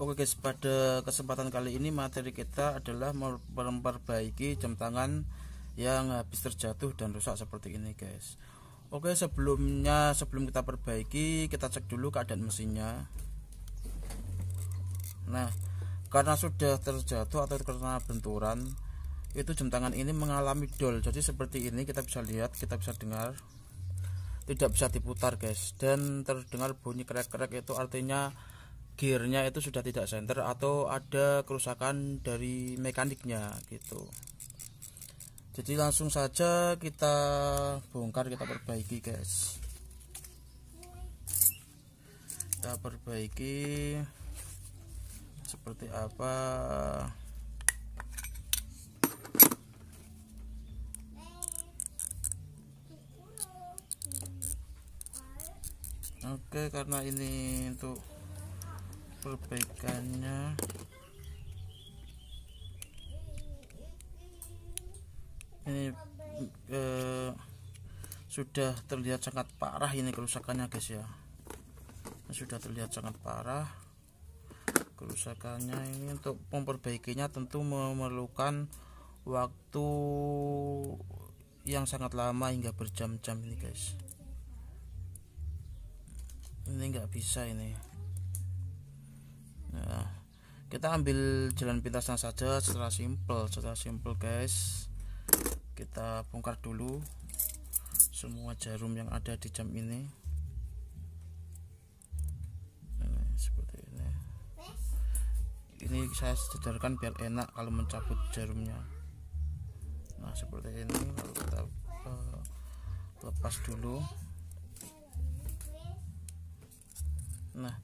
Oke guys, pada kesempatan kali ini materi kita adalah memperbaiki jam tangan yang habis terjatuh dan rusak seperti ini guys. Oke, sebelum kita perbaiki, kita cek dulu keadaan mesinnya. Nah, karena sudah terjatuh atau karena benturan, itu jam tangan ini mengalami dol. Jadi seperti ini, kita bisa lihat, kita bisa dengar, tidak bisa diputar guys, dan terdengar bunyi krek-krek. Itu artinya gearnya itu sudah tidak senter atau ada kerusakan dari mekaniknya gitu. Jadi langsung saja kita bongkar, kita perbaiki guys. Kita perbaiki seperti apa. Oke, karena ini untuk perbaikannya ini sudah terlihat sangat parah ini kerusakannya guys ya. Sudah terlihat sangat parah kerusakannya. Ini untuk memperbaikinya tentu memerlukan waktu yang sangat lama hingga berjam-jam ini guys. Ini nggak bisa ini. Nah, kita ambil jalan pintasnya saja secara simple guys. Kita bongkar dulu semua jarum yang ada di jam ini. Seperti ini. Ini saya sedarkan biar enak kalau mencabut jarumnya. Nah, seperti ini. Lalu kita lepas dulu. Nah,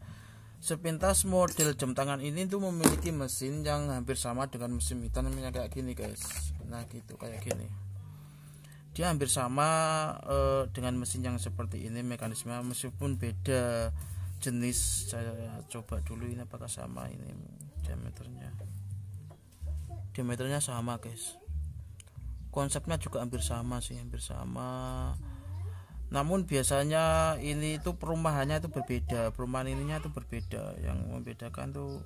sepintas model jam tangan ini tuh memiliki mesin yang hampir sama dengan mesin hitam, kayak gini guys. Nah gitu, kayak gini. Dia hampir sama dengan mesin yang seperti ini mekanisme, meskipun beda jenis. Saya coba dulu ini apakah sama. Ini diameternya sama guys. Konsepnya juga hampir sama sih, hampir sama. Namun biasanya ini tuh perumahannya itu berbeda, perumahan ininya itu berbeda. Yang membedakan tuh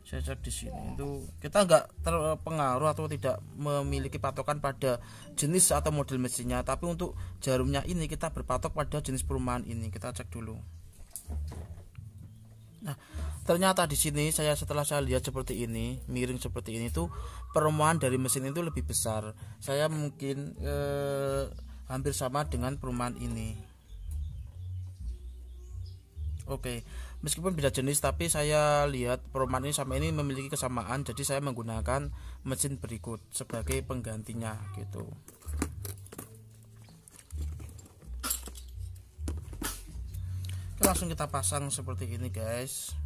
saya cek di sini itu kita nggak terpengaruh atau tidak memiliki patokan pada jenis atau model mesinnya, tapi untuk jarumnya ini kita berpatok pada jenis perumahan ini. Kita cek dulu. Nah, ternyata di sini setelah saya lihat seperti ini, miring seperti ini tuh perumahan dari mesin itu lebih besar. Saya mungkin hampir sama dengan perumahan ini. Oke, meskipun beda jenis, tapi saya lihat perumahan ini sama ini memiliki kesamaan. Jadi saya menggunakan mesin berikut sebagai penggantinya gitu. Oke, langsung kita pasang seperti ini guys.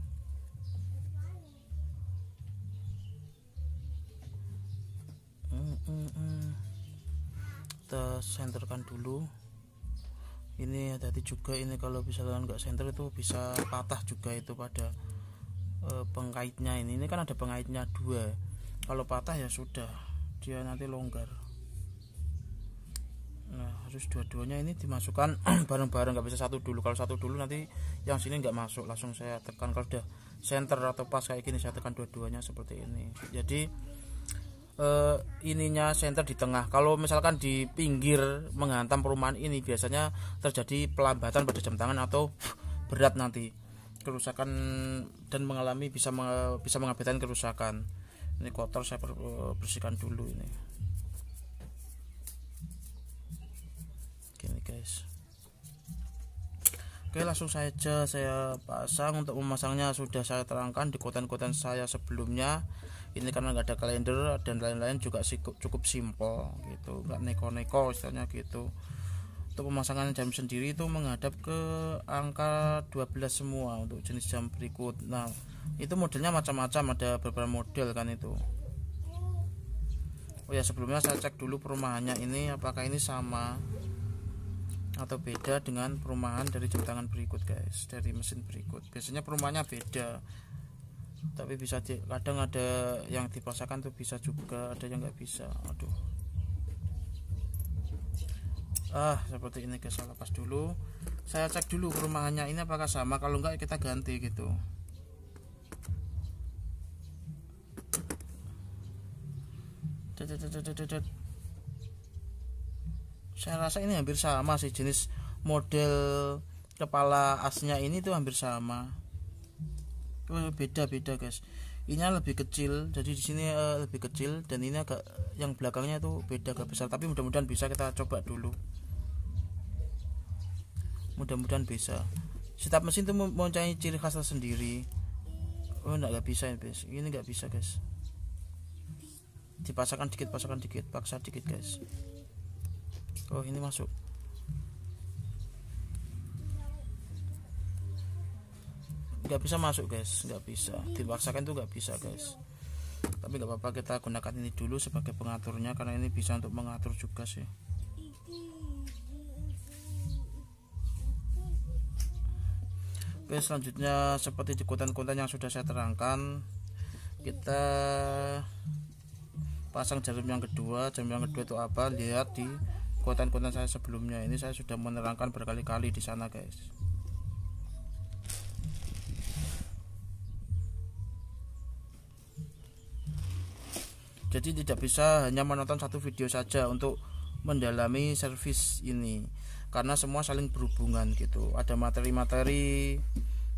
Kita senterkan dulu. Ini hati-hati juga ini, kalau misalkan nggak senter itu bisa patah juga itu pada pengaitnya ini kan ada pengaitnya 2. Kalau patah ya sudah, dia nanti longgar. Nah, harus dua-duanya ini dimasukkan bareng-bareng, nggak bisa satu dulu. Kalau satu dulu nanti yang sini nggak masuk, langsung saya tekan. Kalau udah center atau pas kayak gini saya tekan dua-duanya seperti ini. Jadi ininya center di tengah. Kalau misalkan di pinggir menghantam perumahan ini, biasanya terjadi pelambatan pada jam tangan atau berat nanti kerusakan dan bisa mengakibatkan kerusakan. Ini kotor, saya bersihkan dulu ini. Gini guys. Oke, langsung saja saya pasang. Untuk memasangnya sudah saya terangkan di konten-konten saya sebelumnya. Ini karena nggak ada kalender dan lain-lain juga cukup simpel gitu, nggak neko-neko istilahnya gitu. Untuk pemasangan jam sendiri itu menghadap ke angka 12 semua untuk jenis jam berikut. Nah, itu modelnya macam-macam, ada beberapa model kan itu. Oh ya, sebelumnya saya cek dulu perumahannya ini apakah ini sama atau beda dengan perumahan dari jam tangan berikut guys, dari mesin berikut. Biasanya perumahannya beda, tapi bisa kadang ada yang dipasangkan tuh bisa juga, ada yang nggak bisa. Aduh, seperti ini guys. Saya lepas dulu, saya cek dulu perumahannya ini apakah sama. Kalau enggak kita ganti gitu. Saya rasa ini hampir sama sih, jenis model kepala asnya ini tuh hampir sama. Beda guys. Ini lebih kecil, jadi di sini lebih kecil, dan ini agak yang belakangnya tuh beda, agak besar. Tapi mudah-mudahan bisa, kita coba dulu. Mudah-mudahan bisa. Setiap mesin tuh mempunyai ciri khas tersendiri. Oh, nggak bisa ini nggak bisa guys. Dipasangkan dikit, paksa dikit guys. Oh, ini masuk. Nggak bisa masuk guys, nggak bisa. Dipaksakan tuh nggak bisa guys. Tapi nggak apa-apa, kita gunakan ini dulu sebagai pengaturnya, karena ini bisa untuk mengatur juga sih. Oke, selanjutnya seperti di konten-konten yang sudah saya terangkan, kita pasang jarum yang kedua. Jarum yang kedua itu apa? Lihat di konten-konten saya sebelumnya. Ini saya sudah menerangkan berkali-kali di sana guys. Jadi tidak bisa hanya menonton satu video saja untuk mendalami servis ini, karena semua saling berhubungan gitu. Ada materi-materi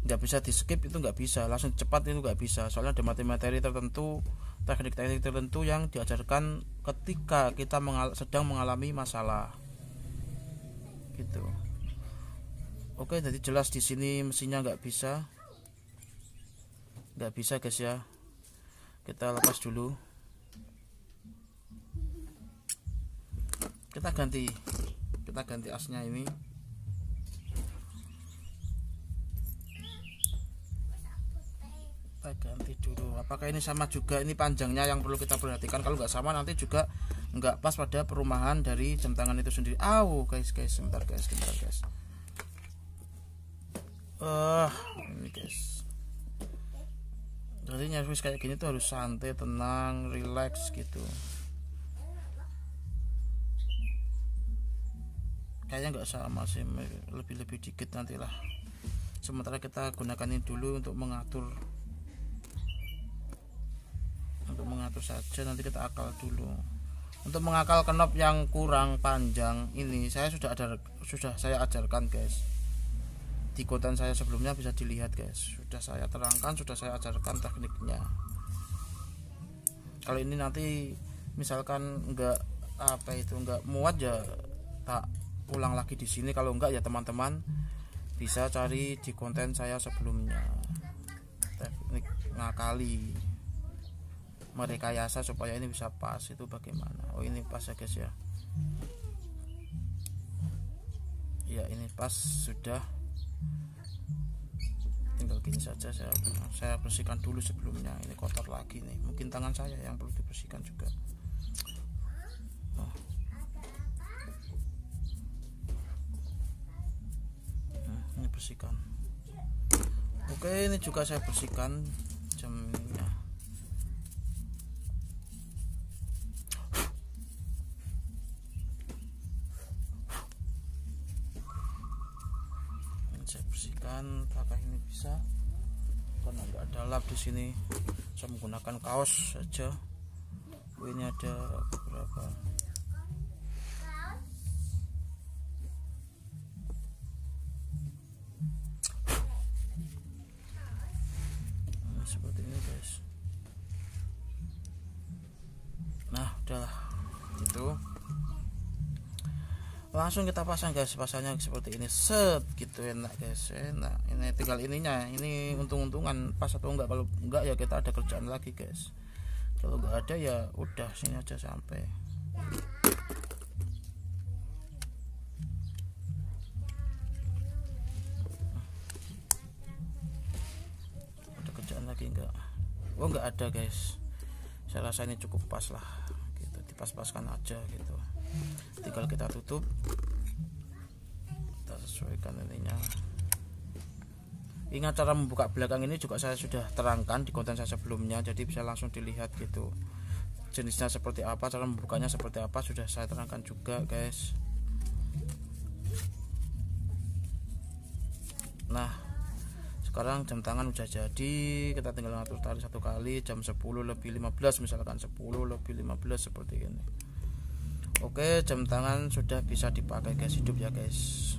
nggak bisa di skip, itu nggak bisa langsung cepat, itu nggak bisa. Soalnya ada materi-materi tertentu, teknik-teknik tertentu yang diajarkan ketika kita sedang mengalami masalah gitu. Oke, jadi jelas di sini mesinnya nggak bisa guys ya. Kita lepas dulu, kita ganti asnya ini. Kita ganti dulu. Apakah ini sama juga? Ini panjangnya yang perlu kita perhatikan. Kalau nggak sama nanti juga nggak pas pada perumahan dari jam tangan itu sendiri. Guys, sebentar guys. Ini guys. Jadi nyervis kayak gini tuh harus santai, tenang, relax gitu. Kayaknya nggak sama sih, lebih dikit nantilah. Sementara kita gunakan ini dulu untuk mengatur saja, nanti kita akal dulu. Untuk mengakal knob yang kurang panjang ini saya sudah saya ajarkan guys. Di konten saya sebelumnya bisa dilihat guys, sudah saya terangkan, sudah saya ajarkan tekniknya. Kalau ini nanti misalkan nggak muat ya tak ulang lagi di sini. Kalau enggak ya teman-teman bisa cari di konten saya sebelumnya, teknik ngakali merekayasa supaya ini bisa pas. Itu bagaimana? Oh, ini pas ya guys ya. Ya, ini pas sudah, tinggal gini saja. Saya bersihkan dulu sebelumnya, ini kotor lagi nih, mungkin tangan saya yang perlu dibersihkan juga. Ini bersihkan. Oke, ini juga saya bersihkan jamnya. Ini saya bersihkan, apakah ini bisa? Karena nggak ada lap di sini, saya menggunakan kaos saja. Ini ada beberapa. Seperti ini guys. Nah, udahlah itu, langsung kita pasang guys. Pasangnya seperti ini, set gitu, enak guys, enak. Ini tinggal ininya, ini untung-untungan pas atau enggak. Kalau enggak ya kita ada kerjaan lagi guys. Kalau enggak ada ya udah sini aja sampai. Enggak, enggak ada guys. Saya rasa ini cukup pas lah gitu, dipas-paskan aja gitu. Tinggal kita tutup, kita sesuaikan ininya. Ingat, cara membuka belakang ini juga saya sudah terangkan di konten saya sebelumnya, jadi bisa langsung dilihat gitu, jenisnya seperti apa, cara membukanya seperti apa, sudah saya terangkan juga guys. Nah, Sekarang jam tangan udah jadi, kita tinggal ngatur tali satu kali jam 10:15 misalkan 10:15 seperti ini. Oke, jam tangan sudah bisa dipakai guys, hidup ya guys.